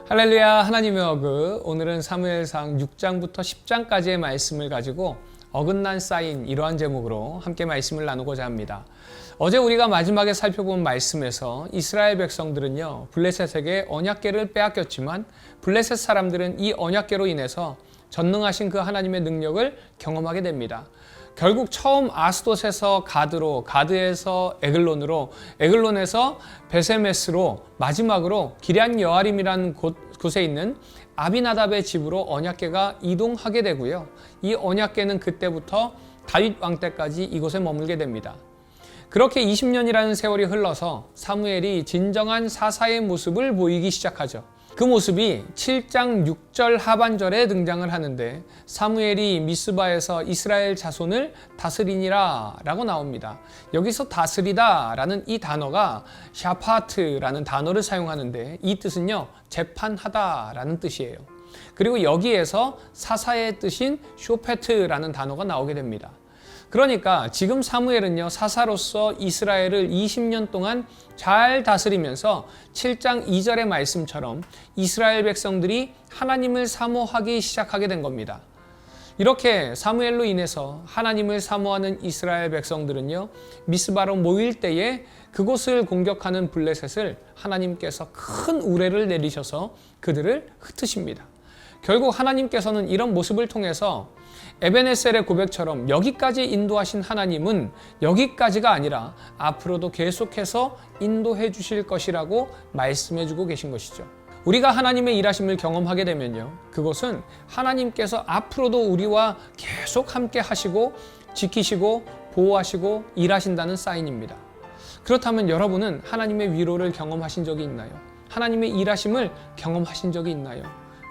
할렐루야. 하나님의 어그. 오늘은 사무엘상 6장부터 10장까지의 말씀을 가지고 어긋난 사인, 이러한 제목으로 함께 말씀을 나누고자 합니다. 어제 우리가 마지막에 살펴본 말씀에서 이스라엘 백성들은요, 블레셋에게 언약궤를 빼앗겼지만 블레셋 사람들은 이 언약궤로 인해서 전능하신 그 하나님의 능력을 경험하게 됩니다. 결국 처음 아스돗에서 가드로, 가드에서 에글론으로, 에글론에서 베세메스로, 마지막으로 기럇 여아림이라는 곳에 있는 아비나답의 집으로 언약궤가 이동하게 되고요. 이 언약궤는 그때부터 다윗 왕 때까지 이곳에 머물게 됩니다. 그렇게 20년이라는 세월이 흘러서 사무엘이 진정한 사사의 모습을 보이기 시작하죠. 그 모습이 7장 6절 하반절에 등장을 하는데, 사무엘이 미스바에서 이스라엘 자손을 다스리니라 라고 나옵니다. 여기서 다스리다 라는 이 단어가 샤파트라는 단어를 사용하는데, 이 뜻은요, 재판하다 라는 뜻이에요. 그리고 여기에서 사사의 뜻인 쇼페트라는 단어가 나오게 됩니다. 그러니까 지금 사무엘은요, 사사로서 이스라엘을 20년 동안 잘 다스리면서 7장 2절의 말씀처럼 이스라엘 백성들이 하나님을 사모하기 시작하게 된 겁니다. 이렇게 사무엘로 인해서 하나님을 사모하는 이스라엘 백성들은요, 미스바로 모일 때에 그곳을 공격하는 블레셋을 하나님께서 큰 우레를 내리셔서 그들을 흩으십니다. 결국 하나님께서는 이런 모습을 통해서 에베네셀의 고백처럼 여기까지 인도하신 하나님은 여기까지가 아니라 앞으로도 계속해서 인도해 주실 것이라고 말씀해 주고 계신 것이죠. 우리가 하나님의 일하심을 경험하게 되면요, 그것은 하나님께서 앞으로도 우리와 계속 함께 하시고 지키시고 보호하시고 일하신다는 사인입니다. 그렇다면 여러분은 하나님의 위로를 경험하신 적이 있나요? 하나님의 일하심을 경험하신 적이 있나요?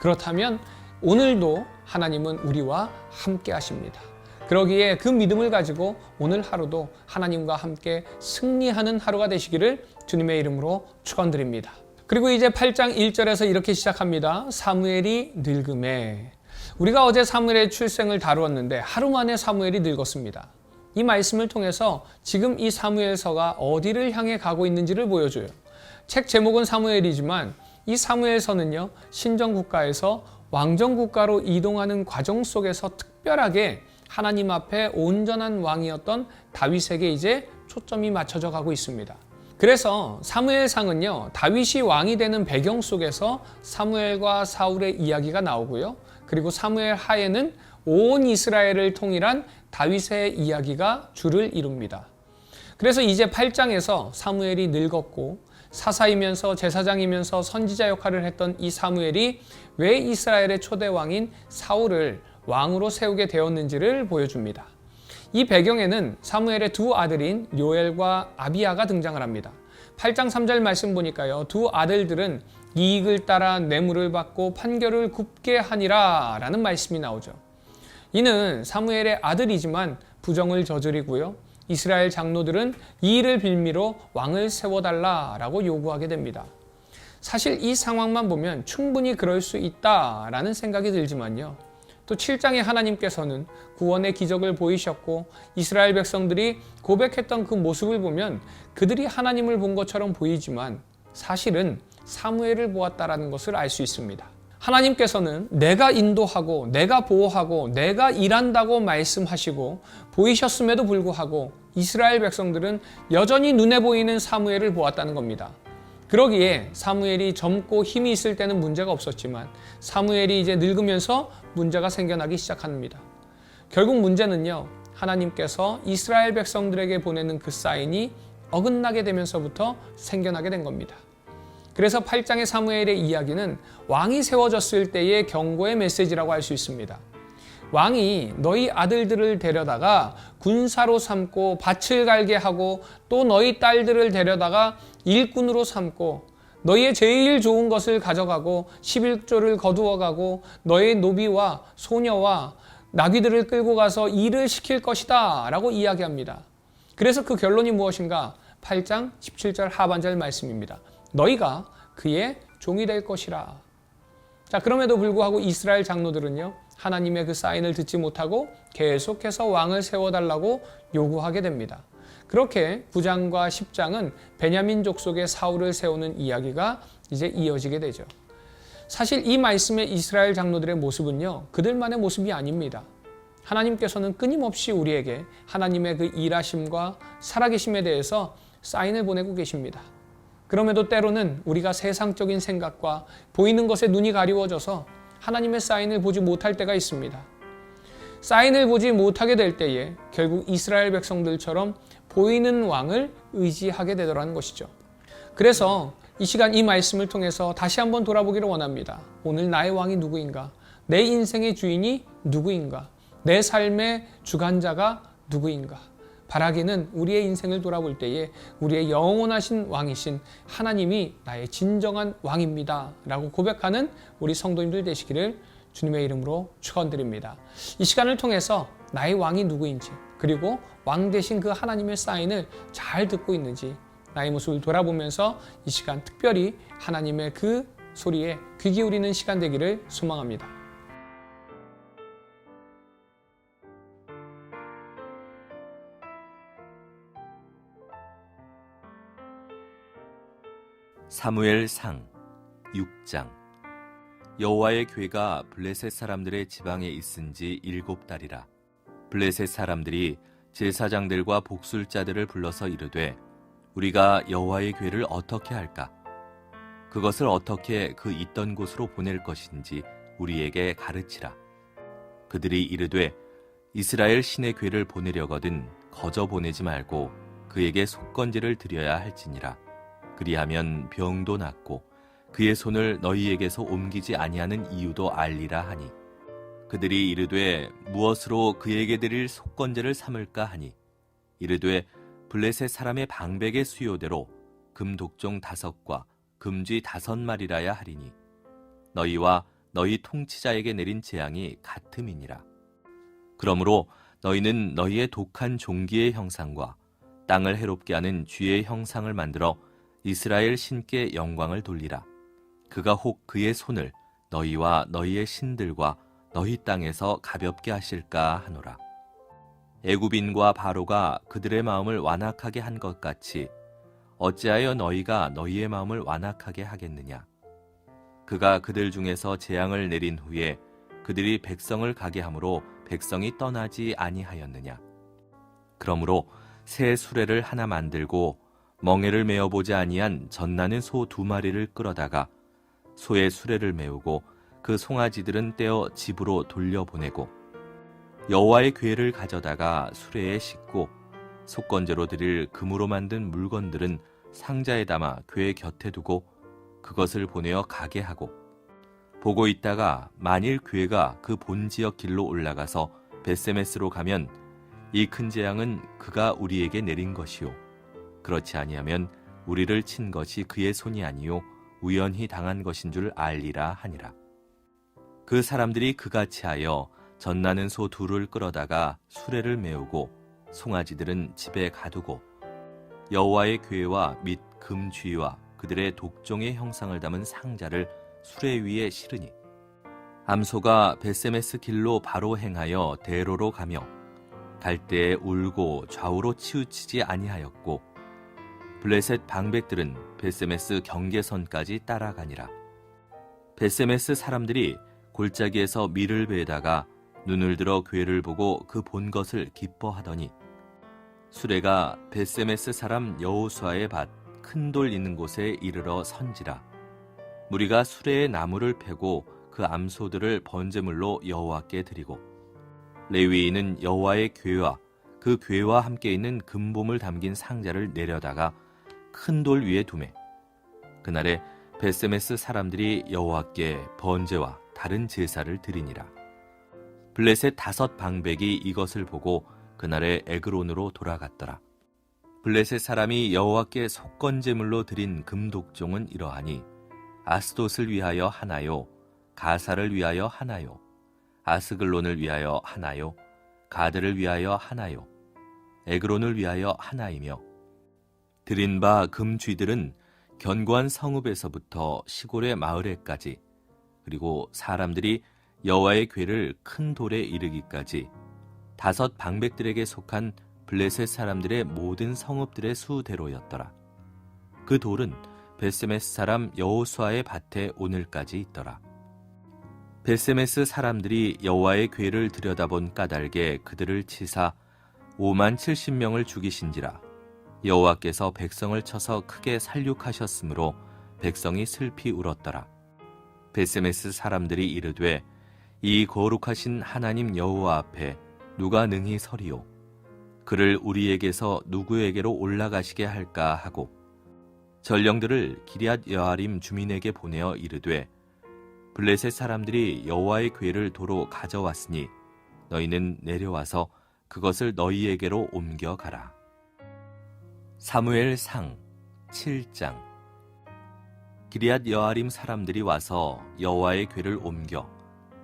그렇다면 오늘도 하나님은 우리와 함께 하십니다. 그러기에 그 믿음을 가지고 오늘 하루도 하나님과 함께 승리하는 하루가 되시기를 주님의 이름으로 축원드립니다. 그리고 이제 8장 1절에서 이렇게 시작합니다. 사무엘이 늙음에. 우리가 어제 사무엘의 출생을 다루었는데 하루 만에 사무엘이 늙었습니다. 이 말씀을 통해서 지금 이 사무엘서가 어디를 향해 가고 있는지를 보여줘요. 책 제목은 사무엘이지만 이 사무엘서는요, 신정국가에서 왕정국가로 이동하는 과정 속에서 특별하게 하나님 앞에 온전한 왕이었던 다윗에게 이제 초점이 맞춰져 가고 있습니다. 그래서 사무엘상은요, 다윗이 왕이 되는 배경 속에서 사무엘과 사울의 이야기가 나오고요. 그리고 사무엘 하에는 온 이스라엘을 통일한 다윗의 이야기가 주를 이룹니다. 그래서 이제 8장에서 사무엘이 늙었고 사사이면서 제사장이면서 선지자 역할을 했던 이 사무엘이 왜 이스라엘의 초대 왕인 사울을 왕으로 세우게 되었는지를 보여줍니다. 이 배경에는 사무엘의 두 아들인 요엘과 아비야가 등장을 합니다. 8장 3절 말씀 보니까요, 두 아들들은 이익을 따라 뇌물을 받고 판결을 굽게 하니라 라는 말씀이 나오죠. 이는 사무엘의 아들이지만 부정을 저지르고요, 이스라엘 장로들은 이 일을 빌미로 왕을 세워달라라고 요구하게 됩니다. 사실 이 상황만 보면 충분히 그럴 수 있다라는 생각이 들지만요, 또 7장에 하나님께서는 구원의 기적을 보이셨고 이스라엘 백성들이 고백했던 그 모습을 보면 그들이 하나님을 본 것처럼 보이지만 사실은 사무엘을 보았다라는 것을 알 수 있습니다. 하나님께서는 내가 인도하고 내가 보호하고 내가 일한다고 말씀하시고 보이셨음에도 불구하고 이스라엘 백성들은 여전히 눈에 보이는 사무엘을 보았다는 겁니다. 그러기에 사무엘이 젊고 힘이 있을 때는 문제가 없었지만 사무엘이 이제 늙으면서 문제가 생겨나기 시작합니다. 결국 문제는요, 하나님께서 이스라엘 백성들에게 보내는 그 사인이 어긋나게 되면서부터 생겨나게 된 겁니다. 그래서 8장의 사무엘의 이야기는 왕이 세워졌을 때의 경고의 메시지라고 할 수 있습니다. 왕이 너희 아들들을 데려다가 군사로 삼고 밭을 갈게 하고 또 너희 딸들을 데려다가 일꾼으로 삼고 너희의 제일 좋은 것을 가져가고 11조를 거두어가고 너의 노비와 소녀와 나귀들을 끌고 가서 일을 시킬 것이다 라고 이야기합니다. 그래서 그 결론이 무엇인가? 8장 17절 하반절 말씀입니다. 너희가 그의 종이 될 것이라. 자, 그럼에도 불구하고 이스라엘 장로들은요, 하나님의 그 사인을 듣지 못하고 계속해서 왕을 세워달라고 요구하게 됩니다. 그렇게 9장과 10장은 베냐민 족속의 사울을 세우는 이야기가 이제 이어지게 되죠. 사실 이 말씀의 이스라엘 장로들의 모습은요, 그들만의 모습이 아닙니다. 하나님께서는 끊임없이 우리에게 하나님의 그 일하심과 살아계심에 대해서 사인을 보내고 계십니다. 그럼에도 때로는 우리가 세상적인 생각과 보이는 것에 눈이 가리워져서 하나님의 사인을 보지 못할 때가 있습니다. 사인을 보지 못하게 될 때에 결국 이스라엘 백성들처럼 보이는 왕을 의지하게 되더라는 것이죠. 그래서 이 시간 이 말씀을 통해서 다시 한번 돌아보기를 원합니다. 오늘 나의 왕이 누구인가? 내 인생의 주인이 누구인가? 내 삶의 주관자가 누구인가? 바라기는 우리의 인생을 돌아볼 때에 우리의 영원하신 왕이신 하나님이 나의 진정한 왕입니다 라고 고백하는 우리 성도님들 되시기를 주님의 이름으로 축원드립니다. 이 시간을 통해서 나의 왕이 누구인지, 그리고 왕 되신 그 하나님의 사인을 잘 듣고 있는지 나의 모습을 돌아보면서 이 시간 특별히 하나님의 그 소리에 귀 기울이는 시간 되기를 소망합니다. 사무엘상 6장. 여호와의 궤가 블레셋 사람들의 지방에 있은지 7달이라. 블레셋 사람들이 제사장들과 복술자들을 불러서 이르되 우리가 여호와의 궤를 어떻게 할까? 그것을 어떻게 그 있던 곳으로 보낼 것인지 우리에게 가르치라. 그들이 이르되 이스라엘 신의 궤를 보내려거든 거저 보내지 말고 그에게 속건제를 드려야 할지니라. 그리하면 병도 낫고 그의 손을 너희에게서 옮기지 아니하는 이유도 알리라 하니, 그들이 이르되 무엇으로 그에게 드릴 속건제를 삼을까 하니, 이르되 블레셋 사람의 방백의 수요대로 금독종 5과 금쥐 5마리라야 하리니 너희와 너희 통치자에게 내린 재앙이 같음이니라. 그러므로 너희는 너희의 독한 종기의 형상과 땅을 해롭게 하는 쥐의 형상을 만들어 이스라엘 신께 영광을 돌리라. 그가 혹 그의 손을 너희와 너희의 신들과 너희 땅에서 가볍게 하실까 하노라. 애굽인과 바로가 그들의 마음을 완악하게 한 것 같이 어찌하여 너희가 너희의 마음을 완악하게 하겠느냐. 그가 그들 중에서 재앙을 내린 후에 그들이 백성을 가게 함으로 백성이 떠나지 아니하였느냐. 그러므로 새 수레를 하나 만들고 멍에를 메어보지 아니한 젖나는 소 2마리를 끌어다가 소의 수레를 메우고 그 송아지들은 떼어 집으로 돌려보내고 여호와의 궤를 가져다가 수레에 싣고 속건제로 드릴 금으로 만든 물건들은 상자에 담아 궤 곁에 두고 그것을 보내어 가게 하고, 보고 있다가 만일 궤가 그 본지역 길로 올라가서 벳세메스로 가면 이 큰 재앙은 그가 우리에게 내린 것이요 그렇지 아니하면 우리를 친 것이 그의 손이 아니요 우연히 당한 것인 줄 알리라 하니라. 그 사람들이 그같이 하여 젖나는 소 2를 끌어다가 수레를 메우고 송아지들은 집에 가두고 여호와의 궤와 및 금쥐와 그들의 독종의 형상을 담은 상자를 수레 위에 실으니, 암소가 벳세메스 길로 바로 행하여 대로로 가며 갈 때에 울고 좌우로 치우치지 아니하였고, 블레셋 방백들은 벳세메스 경계선까지 따라가니라. 벳세메스 사람들이 골짜기에서 밀을 베다가 눈을 들어 궤를 보고 그 본 것을 기뻐하더니, 수레가 벳세메스 사람 여호수아의 밭 큰 돌 있는 곳에 이르러 선지라. 무리가 수레에 나무를 패고 그 암소들을 번제물로 여호와께 드리고, 레위인은 여호와의 궤와 그 궤와 함께 있는 금봄을 담긴 상자를 내려다가 큰 돌 위에 두매. 그날에 벳세메스 사람들이 여호와께 번제와 다른 제사를 드리니라. 블레셋 5 방백이 이것을 보고 그날에 에그론으로 돌아갔더라. 블레셋 사람이 여호와께 속건제물로 드린 금독종은 이러하니, 아스돗을 위하여 하나요, 가사를 위하여 하나요, 아스글론을 위하여 하나요, 가드를 위하여 하나요, 에그론을 위하여 하나이며, 드린 바 금쥐들은 견고한 성읍에서부터 시골의 마을에까지, 그리고 사람들이 여호와의 궤를 큰 돌에 이르기까지 5 방백들에게 속한 블레셋 사람들의 모든 성읍들의 수대로였더라. 그 돌은 벳세메스 사람 여호수아의 밭에 오늘까지 있더라. 벳세메스 사람들이 여호와의 궤를 들여다본 까닭에 그들을 치사 5만 70명을 죽이신지라. 여호와께서 백성을 쳐서 크게 살육하셨으므로 백성이 슬피 울었더라. 벳세메스 사람들이 이르되 이 거룩하신 하나님 여호와 앞에 누가 능히 서리요? 그를 우리에게서 누구에게로 올라가시게 할까 하고 전령들을 기럇 여아림 주민에게 보내어 이르되 블레셋 사람들이 여호와의 궤를 도로 가져왔으니 너희는 내려와서 그것을 너희에게로 옮겨가라. 사무엘상 7장. 기럇 여아림 사람들이 와서 여호와의 궤를 옮겨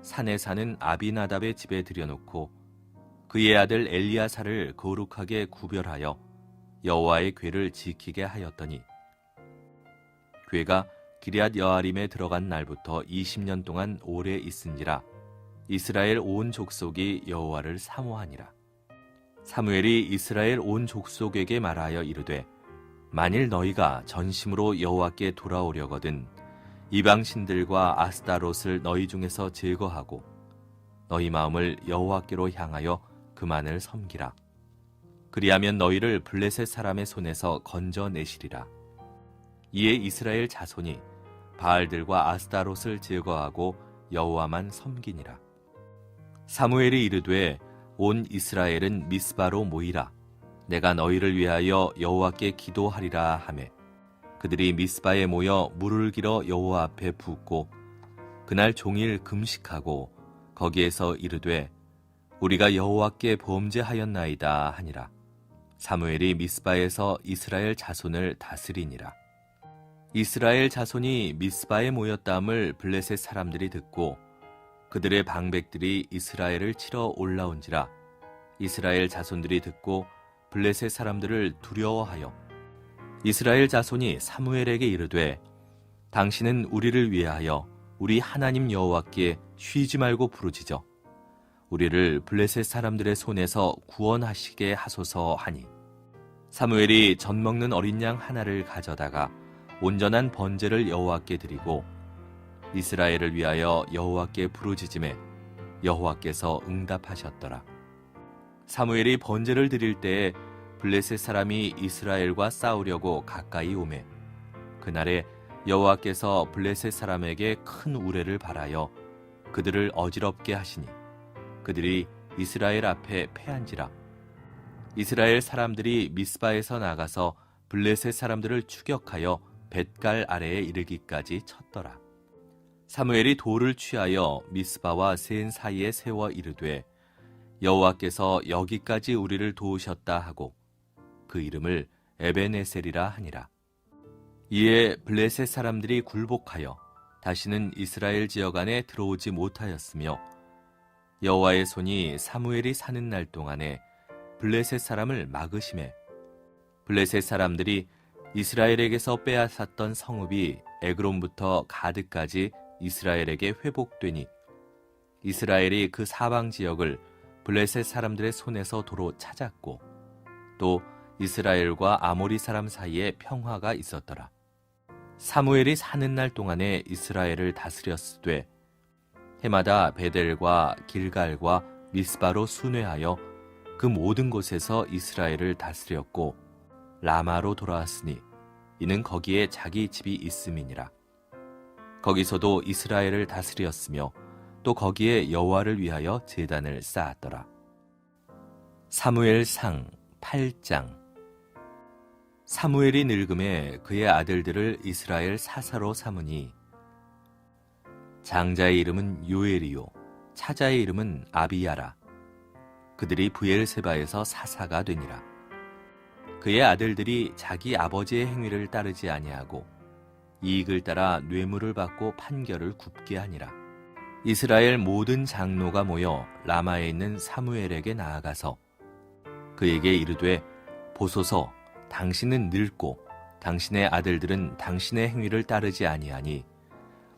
산에 사는 아비나답의 집에 들여놓고 그의 아들 엘리야사를 거룩하게 구별하여 여호와의 궤를 지키게 하였더니 궤가 기럇 여아림에 들어간 날부터 20년 동안 오래 있은지라. 이스라엘 온 족속이 여호와를 사모하니라. 사무엘이 이스라엘 온 족속에게 말하여 이르되 만일 너희가 전심으로 여호와께 돌아오려거든 이방 신들과 아스타롯을 너희 중에서 제거하고 너희 마음을 여호와께로 향하여 그만을 섬기라. 그리하면 너희를 블레셋 사람의 손에서 건져내시리라. 이에 이스라엘 자손이 바알들과 아스타롯을 제거하고 여호와만 섬기니라. 사무엘이 이르되 온 이스라엘은 미스바로 모이라. 내가 너희를 위하여 여호와께 기도하리라 하매 그들이 미스바에 모여 물을 길어 여호와 앞에 붓고 그날 종일 금식하고 거기에서 이르되 우리가 여호와께 범죄하였나이다 하니라. 사무엘이 미스바에서 이스라엘 자손을 다스리니라. 이스라엘 자손이 미스바에 모였다함을 블레셋 사람들이 듣고 그들의 방백들이 이스라엘을 치러 올라온지라. 이스라엘 자손들이 듣고 블레셋 사람들을 두려워하여 이스라엘 자손이 사무엘에게 이르되 당신은 우리를 위하여 우리 하나님 여호와께 쉬지 말고 부르짖어 우리를 블레셋 사람들의 손에서 구원하시게 하소서 하니 사무엘이 젖 먹는 어린 양 하나를 가져다가 온전한 번제를 여호와께 드리고 이스라엘을 위하여 여호와께 부르짖음에 여호와께서 응답하셨더라. 사무엘이 번제를 드릴 때에 블레셋 사람이 이스라엘과 싸우려고 가까이 오매 그날에 여호와께서 블레셋 사람에게 큰 우레를 발하여 그들을 어지럽게 하시니 그들이 이스라엘 앞에 패한지라. 이스라엘 사람들이 미스바에서 나가서 블레셋 사람들을 추격하여 벳갈 아래에 이르기까지 쳤더라. 사무엘이 돌을 취하여 미스바와 센 사이에 세워 이르되 여호와께서 여기까지 우리를 도우셨다 하고 그 이름을 에베네셀이라 하니라. 이에 블레셋 사람들이 굴복하여 다시는 이스라엘 지역 안에 들어오지 못하였으며 여호와의 손이 사무엘이 사는 날 동안에 블레셋 사람을 막으심에 블레셋 사람들이 이스라엘에게서 빼앗았던 성읍이 에그론부터 가드까지 이스라엘에게 회복되니 이스라엘이 그 사방 지역을 블레셋 사람들의 손에서 도로 찾았고 또 이스라엘과 아모리 사람 사이에 평화가 있었더라. 사무엘이 사는 날 동안에 이스라엘을 다스렸으되 해마다 베델과 길갈과 미스바로 순회하여 그 모든 곳에서 이스라엘을 다스렸고 라마로 돌아왔으니 이는 거기에 자기 집이 있음이니라. 거기서도 이스라엘을 다스렸으며 또 거기에 여호와를 위하여 제단을 쌓았더라. 사무엘상 8장. 사무엘이 늙음에 그의 아들들을 이스라엘 사사로 삼으니 장자의 이름은 요엘이요 차자의 이름은 아비야라. 그들이 브엘세바에서 사사가 되니라. 그의 아들들이 자기 아버지의 행위를 따르지 아니하고 이익을 따라 뇌물을 받고 판결을 굽게 하니라. 이스라엘 모든 장로가 모여 라마에 있는 사무엘에게 나아가서 그에게 이르되 보소서 당신은 늙고 당신의 아들들은 당신의 행위를 따르지 아니하니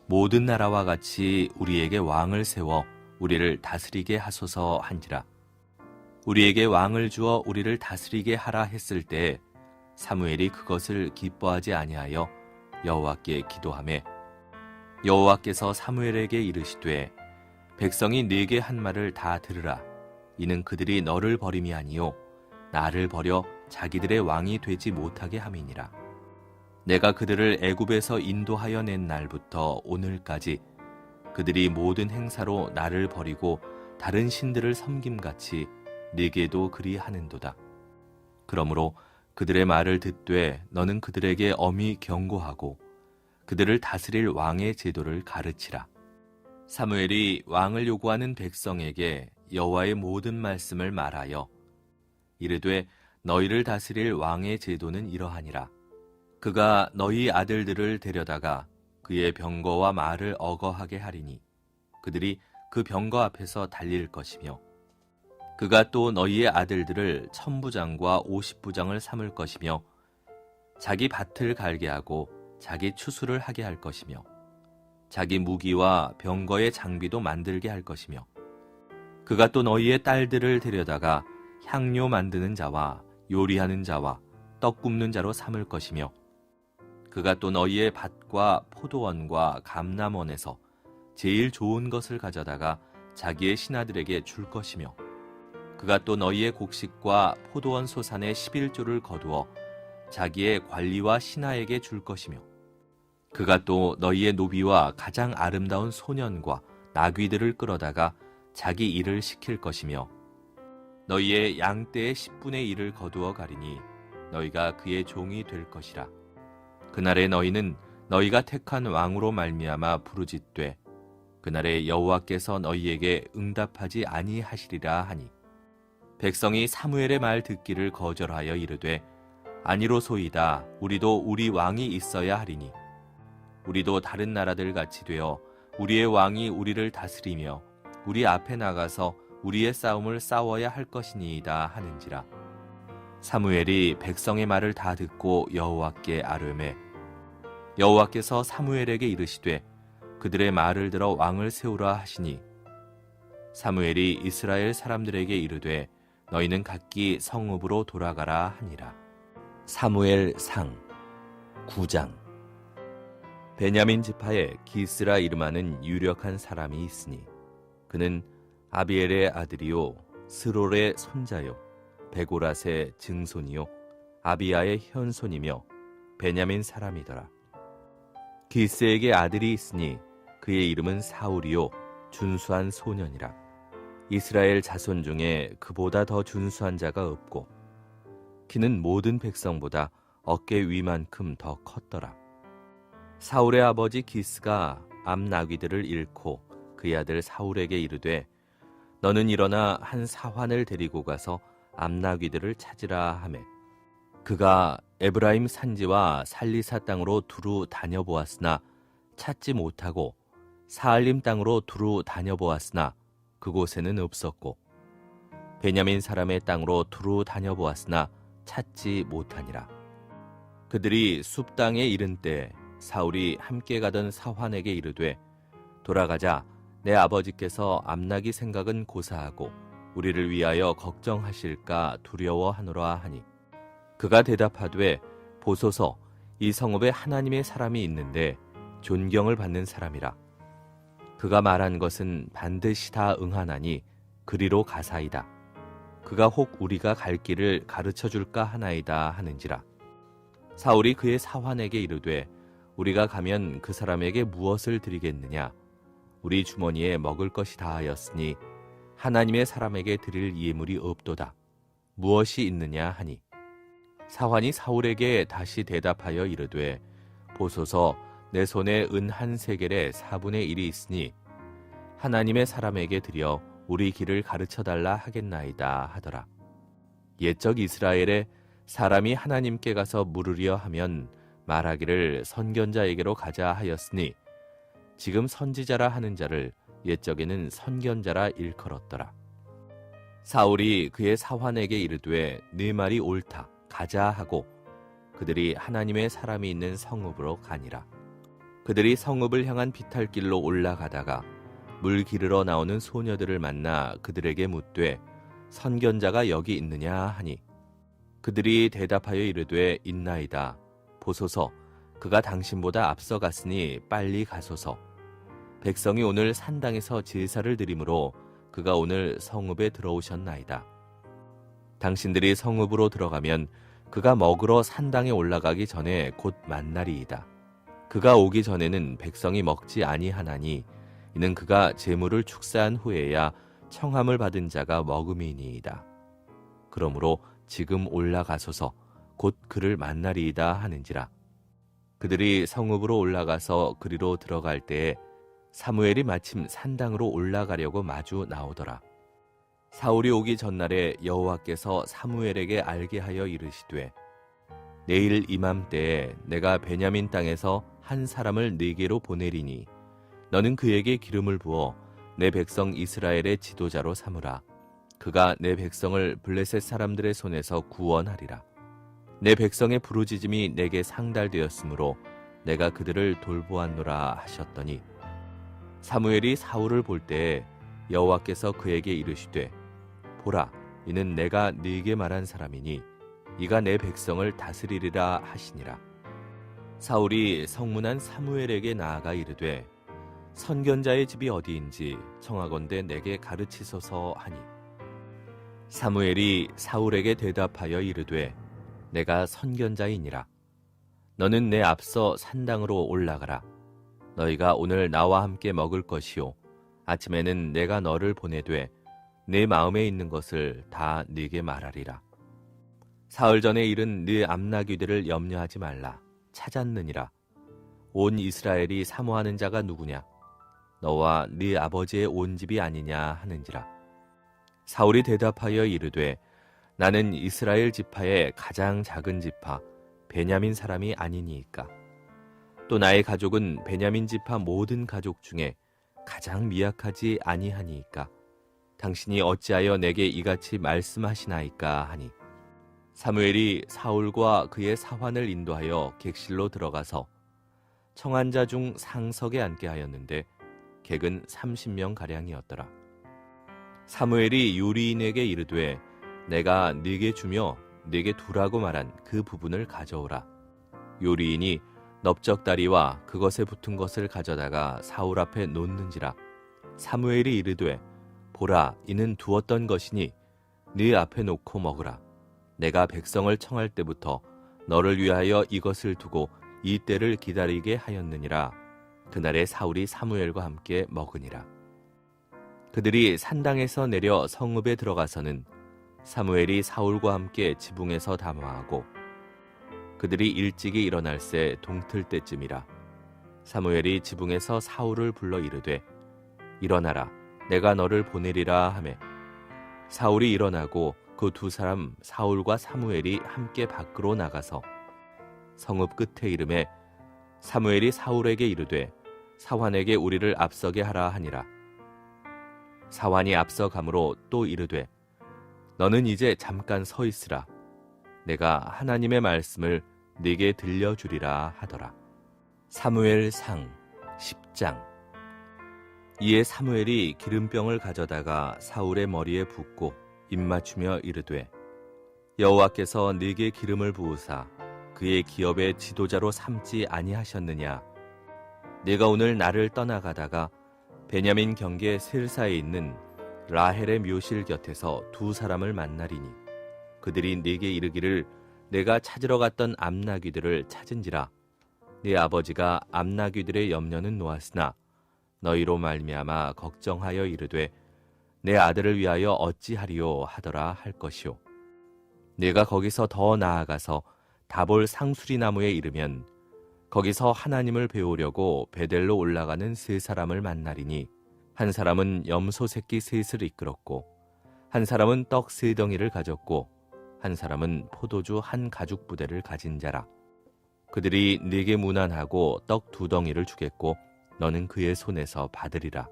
모든 나라와 같이 우리에게 왕을 세워 우리를 다스리게 하소서 한지라. 우리에게 왕을 주어 우리를 다스리게 하라 했을 때 사무엘이 그것을 기뻐하지 아니하여 여호와께 기도하매 여호와께서 사무엘에게 이르시되 백성이 네게 한 말을 다 들으라. 이는 그들이 너를 버림이 아니요 나를 버려 자기들의 왕이 되지 못하게 함이니라. 내가 그들을 애굽에서 인도하여 낸 날부터 오늘까지 그들이 모든 행사로 나를 버리고 다른 신들을 섬김같이 네게도 그리하는도다. 그러므로 그들의 말을 듣되 너는 그들에게 엄히 경고하고 그들을 다스릴 왕의 제도를 가르치라. 사무엘이 왕을 요구하는 백성에게 여호와의 모든 말씀을 말하여 이르되 너희를 다스릴 왕의 제도는 이러하니라. 그가 너희 아들들을 데려다가 그의 병거와 말을 어거하게 하리니 그들이 그 병거 앞에서 달릴 것이며 그가 또 너희의 아들들을 1000부장과 50부장을 삼을 것이며 자기 밭을 갈게 하고 자기 추수를 하게 할 것이며 자기 무기와 병거의 장비도 만들게 할 것이며 그가 또 너희의 딸들을 데려다가 향료 만드는 자와 요리하는 자와 떡 굽는 자로 삼을 것이며 그가 또 너희의 밭과 포도원과 감람원에서 제일 좋은 것을 가져다가 자기의 신하들에게 줄 것이며 그가 또 너희의 곡식과 포도원 소산의 11조를 거두어 자기의 관리와 신하에게 줄 것이며 그가 또 너희의 노비와 가장 아름다운 소년과 나귀들을 끌어다가 자기 일을 시킬 것이며 너희의 양떼의 10분의 1을 거두어 가리니 너희가 그의 종이 될 것이라. 그날에 너희는 너희가 택한 왕으로 말미암아 부르짖되 그날에 여호와께서 너희에게 응답하지 아니하시리라 하니 백성이 사무엘의 말 듣기를 거절하여 이르되 아니로소이다. 우리도 우리 왕이 있어야 하리니 우리도 다른 나라들 같이 되어 우리의 왕이 우리를 다스리며 우리 앞에 나가서 우리의 싸움을 싸워야 할 것이니이다 하는지라. 사무엘이 백성의 말을 다 듣고 여호와께 아뢰매 여호와께서 사무엘에게 이르시되 그들의 말을 들어 왕을 세우라 하시니 사무엘이 이스라엘 사람들에게 이르되 너희는 각기 성읍으로 돌아가라 하니라. 사무엘 상 9장. 베냐민 지파에 기스라 이름하는 유력한 사람이 있으니 그는 아비엘의 아들이요 스롤의 손자요 베고랏의 증손이요 아비야의 현손이며 베냐민 사람이더라. 기스에게 아들이 있으니 그의 이름은 사울이요 준수한 소년이라. 이스라엘 자손 중에 그보다 더 준수한 자가 없고 그는 모든 백성보다 어깨 위만큼 더 컸더라. 사울의 아버지 기스가 암나귀들을 잃고 그의 아들 사울에게 이르되 너는 일어나 한 사환을 데리고 가서 암나귀들을 찾으라 하매 그가 에브라임 산지와 살리사 땅으로 두루 다녀보았으나 찾지 못하고 사알림 땅으로 두루 다녀보았으나 그곳에는 없었고 베냐민 사람의 땅으로 두루 다녀보았으나 찾지 못하니라. 그들이 숲 땅에 이른 때 사울이 함께 가던 사환에게 이르되 돌아가자. 내 아버지께서 암나귀 생각은 고사하고 우리를 위하여 걱정하실까 두려워하노라 하니 그가 대답하되 보소서 이 성읍에 하나님의 사람이 있는데 존경을 받는 사람이라. 그가 말한 것은 반드시 다 응하나니 그리로 가사이다. 그가 혹 우리가 갈 길을 가르쳐 줄까 하나이다 하는지라. 사울이 그의 사환에게 이르되 우리가 가면 그 사람에게 무엇을 드리겠느냐. 우리 주머니에 먹을 것이 다하였으니 하나님의 사람에게 드릴 예물이 없도다. 무엇이 있느냐 하니 사환이 사울에게 다시 대답하여 이르되 보소서 내 손에 은 한 세겔의 4분의 1이 있으니 하나님의 사람에게 드려 우리 길을 가르쳐달라 하겠나이다 하더라. 옛적 이스라엘에 사람이 하나님께 가서 물으려 하면 말하기를 선견자에게로 가자 하였으니 지금 선지자라 하는 자를 옛적에는 선견자라 일컬었더라. 사울이 그의 사환에게 이르되 네 말이 옳다 가자 하고 그들이 하나님의 사람이 있는 성읍으로 가니라. 그들이 성읍을 향한 비탈길로 올라가다가 물 기르러 나오는 소녀들을 만나 그들에게 묻되 선견자가 여기 있느냐 하니 그들이 대답하여 이르되 있나이다. 보소서 그가 당신보다 앞서갔으니 빨리 가소서. 백성이 오늘 산당에서 제사를 드리므로 그가 오늘 성읍에 들어오셨나이다. 당신들이 성읍으로 들어가면 그가 먹으러 산당에 올라가기 전에 곧 만날이이다. 그가 오기 전에는 백성이 먹지 아니하나니 이는 그가 제물을 축사한 후에야 청함을 받은 자가 먹음이니이다. 그러므로 지금 올라가소서 곧 그를 만나리이다 하는지라. 그들이 성읍으로 올라가서 그리로 들어갈 때에 사무엘이 마침 산당으로 올라가려고 마주 나오더라. 사울이 오기 전날에 여호와께서 사무엘에게 알게 하여 이르시되 내일 이맘때에 내가 베냐민 땅에서 한 사람을 네게로 보내리니 너는 그에게 기름을 부어 내 백성 이스라엘의 지도자로 삼으라. 그가 내 백성을 블레셋 사람들의 손에서 구원하리라. 내 백성의 부르짖음이 내게 상달되었으므로 내가 그들을 돌보았노라 하셨더니 사무엘이 사울을 볼 때에 여호와께서 그에게 이르시되 보라 이는 내가 네게 말한 사람이니 이가 내 백성을 다스리리라 하시니라. 사울이 성문한 사무엘에게 나아가 이르되 선견자의 집이 어디인지 청하건대 내게 가르치소서 하니 사무엘이 사울에게 대답하여 이르되 내가 선견자이니라. 너는 내 앞서 산당으로 올라가라. 너희가 오늘 나와 함께 먹을 것이요 아침에는 내가 너를 보내되 내 마음에 있는 것을 다 네게 말하리라. 사흘 전에 일은 네 암나귀들을 염려하지 말라. 찾았느니라. 온 이스라엘이 사모하는 자가 누구냐? 너와 네 아버지의 온 집이 아니냐 하는지라. 사울이 대답하여 이르되 나는 이스라엘 지파의 가장 작은 지파 베냐민 사람이 아니니이까. 또 나의 가족은 베냐민 지파 모든 가족 중에 가장 미약하지 아니하니이까. 당신이 어찌하여 내게 이같이 말씀하시나이까 하니 사무엘이 사울과 그의 사환을 인도하여 객실로 들어가서 청한 자 중 상석에 앉게 하였는데 객은 30명 가량이었더라. 사무엘이 요리인에게 이르되 내가 네게 주며 네게 두라고 말한 그 부분을 가져오라. 요리인이 넓적다리와 그것에 붙은 것을 가져다가 사울 앞에 놓는지라. 사무엘이 이르되 보라 이는 두었던 것이니 네 앞에 놓고 먹으라. 내가 백성을 청할 때부터 너를 위하여 이것을 두고 이 때를 기다리게 하였느니라. 그날에 사울이 사무엘과 함께 먹으니라. 그들이 산당에서 내려 성읍에 들어가서는 사무엘이 사울과 함께 지붕에서 담화하고 그들이 일찍이 일어날새 동틀 때쯤이라. 사무엘이 지붕에서 사울을 불러 이르되 일어나라 내가 너를 보내리라 하매 사울이 일어나고 그 두 사람 사울과 사무엘이 함께 밖으로 나가서 성읍 끝에 이름에 사무엘이 사울에게 이르되 사환에게 우리를 앞서게 하라 하니라. 사환이 앞서가므로 또 이르되 너는 이제 잠깐 서 있으라. 내가 하나님의 말씀을 네게 들려주리라 하더라. 사무엘상 10장. 이에 사무엘이 기름병을 가져다가 사울의 머리에 붓고 입맞추며 이르되 여호와께서 네게 기름을 부으사 그의 기업의 지도자로 삼지 아니하셨느냐. 네가 오늘 나를 떠나가다가 베냐민 경계 셀사에 있는 라헬의 묘실 곁에서 두 사람을 만나리니 그들이 네게 이르기를 내가 찾으러 갔던 암나귀들을 찾은지라. 네 아버지가 암나귀들의 염려는 놓았으나 너희로 말미암아 걱정하여 이르되 내 아들을 위하여 어찌하리요 하더라 할 것이요. 네가 거기서 더 나아가서 다볼 상수리 나무에 이르면 거기서 하나님을 배우려고 베델로 올라가는 세 사람을 만나리니 한 사람은 염소 새끼 셋을 이끌었고 한 사람은 떡 세 덩이를 가졌고 한 사람은 포도주 한 가죽 부대를 가진 자라. 그들이 네게 문안하고 떡 두 덩이를 주겠고 너는 그의 손에서 받으리라.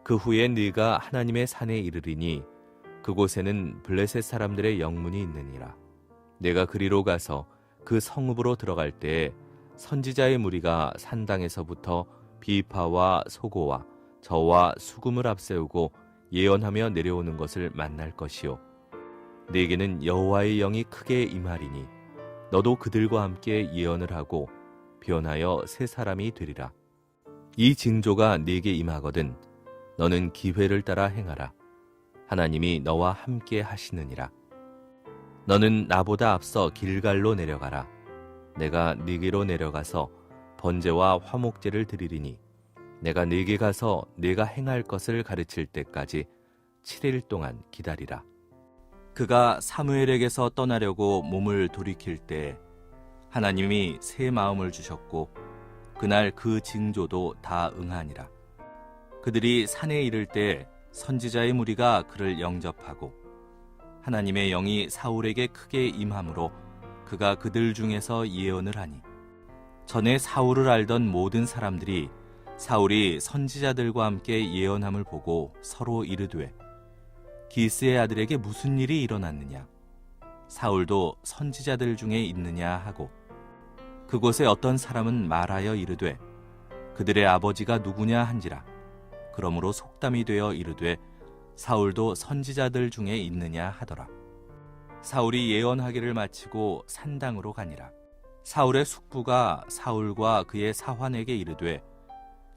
그 후에 네가 하나님의 산에 이르리니 그곳에는 블레셋 사람들의 영문이 있느니라. 내가 그리로 가서 그 성읍으로 들어갈 때에 선지자의 무리가 산당에서부터 비파와 소고와 저와 수금을 앞세우고 예언하며 내려오는 것을 만날 것이요. 네게는 여호와의 영이 크게 임하리니 너도 그들과 함께 예언을 하고 변하여 새 사람이 되리라. 이 징조가 네게 임하거든 너는 기회를 따라 행하라. 하나님이 너와 함께 하시느니라. 너는 나보다 앞서 길갈로 내려가라. 내가 네게로 내려가서 번제와 화목제를 드리리니 내가 네게 가서 네가 행할 것을 가르칠 때까지 7일 동안 기다리라. 그가 사무엘에게서 떠나려고 몸을 돌이킬 때 하나님이 새 마음을 주셨고 그날 그 징조도 다 응하니라. 그들이 산에 이를 때 선지자의 무리가 그를 영접하고 하나님의 영이 사울에게 크게 임함으로 그가 그들 중에서 예언을 하니 전에 사울을 알던 모든 사람들이 사울이 선지자들과 함께 예언함을 보고 서로 이르되 기스의 아들에게 무슨 일이 일어났느냐? 사울도 선지자들 중에 있느냐 하고 그곳에 어떤 사람은 말하여 이르되 그들의 아버지가 누구냐 한지라. 그러므로 속담이 되어 이르되 사울도 선지자들 중에 있느냐 하더라. 사울이 예언하기를 마치고 산당으로 가니라. 사울의 숙부가 사울과 그의 사환에게 이르되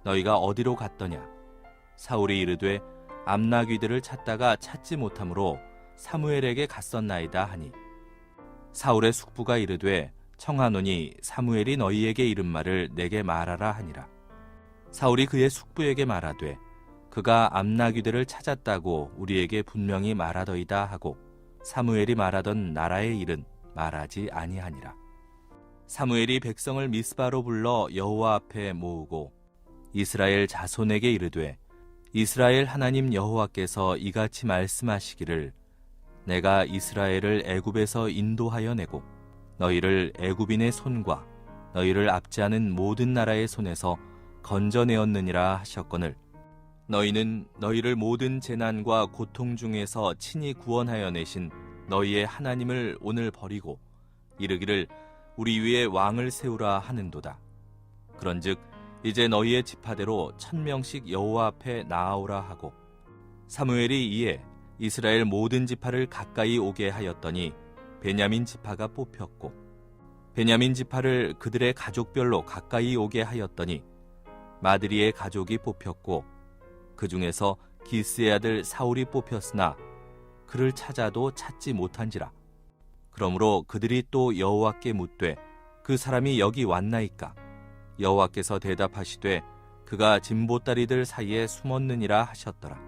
너희가 어디로 갔더냐? 사울이 이르되 암나귀들을 찾다가 찾지 못하므로 사무엘에게 갔었나이다 하니 사울의 숙부가 이르되 청하노니 사무엘이 너희에게 이른 말을 내게 말하라 하니라. 사울이 그의 숙부에게 말하되 그가 암나귀들을 찾았다고 우리에게 분명히 말하더이다 하고 사무엘이 말하던 나라의 일은 말하지 아니하니라. 사무엘이 백성을 미스바로 불러 여호와 앞에 모으고 이스라엘 자손에게 이르되 이스라엘 하나님 여호와께서 이같이 말씀하시기를 내가 이스라엘을 애굽에서 인도하여 내고 너희를 애굽인의 손과 너희를 압제하는 모든 나라의 손에서 건져내었느니라 하셨거늘 너희는 너희를 모든 재난과 고통 중에서 친히 구원하여 내신 너희의 하나님을 오늘 버리고 이르기를 우리 위에 왕을 세우라 하는도다. 그런즉 이제 너희의 지파대로 1000명씩 여호와 앞에 나아오라 하고 사무엘이 이에 이스라엘 모든 지파를 가까이 오게 하였더니 베냐민 지파가 뽑혔고 베냐민 지파를 그들의 가족별로 가까이 오게 하였더니 마드리의 가족이 뽑혔고 그 중에서 기스의 아들 사울이 뽑혔으나 그를 찾아도 찾지 못한지라. 그러므로 그들이 또 여호와께 묻되 그 사람이 여기 왔나이까? 여호와께서 대답하시되 그가 진보다리들 사이에 숨었느니라 하셨더라.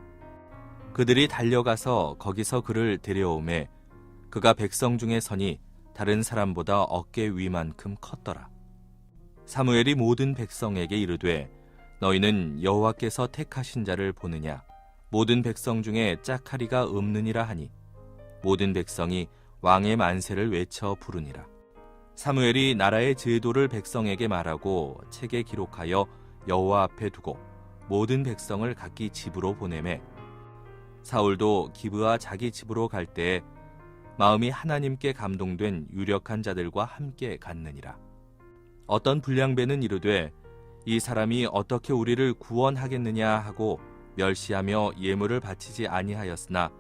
그들이 달려가서 거기서 그를 데려오매 그가 백성 중에 서니 다른 사람보다 어깨 위만큼 컸더라. 사무엘이 모든 백성에게 이르되 너희는 여호와께서 택하신 자를 보느냐? 모든 백성 중에 짝하리가 없느니라 하니 모든 백성이 왕의 만세를 외쳐 부르니라. 사무엘이 나라의 제도를 백성에게 말하고 책에 기록하여 여호와 앞에 두고 모든 백성을 각기 집으로 보내매 사울도 기브아 자기 집으로 갈 때에 마음이 하나님께 감동된 유력한 자들과 함께 갔느니라. 어떤 불량배는 이르되 이 사람이 어떻게 우리를 구원하겠느냐 하고 멸시하며 예물을 바치지 아니하였으나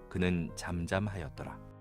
그는 잠잠하였더라.